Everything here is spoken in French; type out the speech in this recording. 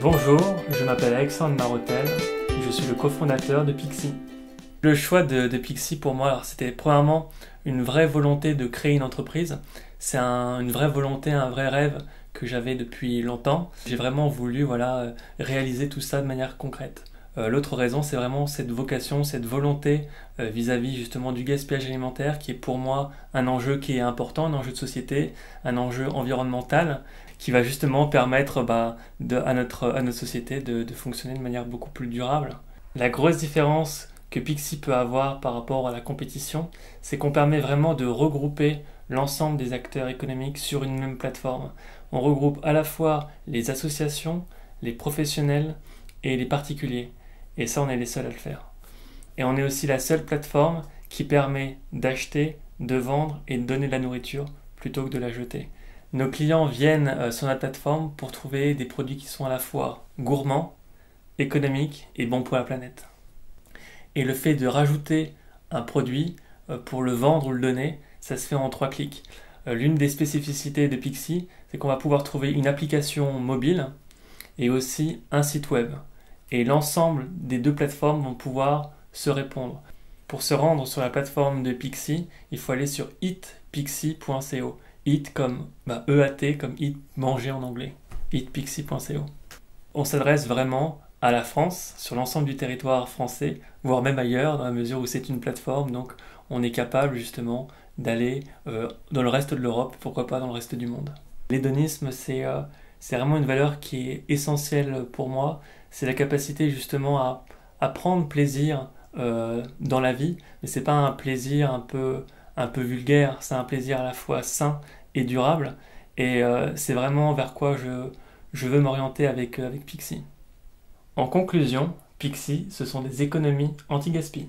Bonjour, je m'appelle Alexandre Marotel et je suis le cofondateur de Pixi. Le choix de Pixi pour moi, alors c'était premièrement une vraie volonté de créer une entreprise. C'est une vraie volonté, un vrai rêve que j'avais depuis longtemps. J'ai vraiment voulu réaliser tout ça de manière concrète. L'autre raison, c'est vraiment cette vocation, cette volonté vis-à-vis justement du gaspillage alimentaire qui est pour moi un enjeu qui est important, un enjeu de société, un enjeu environnemental qui va justement permettre à notre société de fonctionner de manière beaucoup plus durable. La grosse différence que Pixi peut avoir par rapport à la compétition, c'est qu'on permet vraiment de regrouper l'ensemble des acteurs économiques sur une même plateforme. On regroupe à la fois les associations, les professionnels et les particuliers. Et ça, on est les seuls à le faire. Et on est aussi la seule plateforme qui permet d'acheter, de vendre et de donner de la nourriture plutôt que de la jeter. Nos clients viennent sur notre plateforme pour trouver des produits qui sont à la fois gourmands, économiques et bons pour la planète. Et le fait de rajouter un produit pour le vendre ou le donner, ça se fait en 3 clics. L'une des spécificités de Pixi, c'est qu'on va pouvoir trouver une application mobile et aussi un site web. Et l'ensemble des 2 plateformes vont pouvoir se répondre. Pour se rendre sur la plateforme de Pixi, il faut aller sur eatpixi.co. Eat comme EAT, comme eat, manger en anglais. eatpixi.co. On s'adresse vraiment à la France, sur l'ensemble du territoire français, voire même ailleurs, dans la mesure où c'est une plateforme, donc on est capable justement d'aller dans le reste de l'Europe, pourquoi pas dans le reste du monde. L'hédonisme, c'est vraiment une valeur qui est essentielle pour moi, c'est la capacité justement à prendre plaisir dans la vie, mais c'est pas un plaisir un peu vulgaire, c'est un plaisir à la fois sain et durable, et c'est vraiment vers quoi je veux m'orienter avec Pixi. En conclusion, Pixi, ce sont des économies anti-gaspi.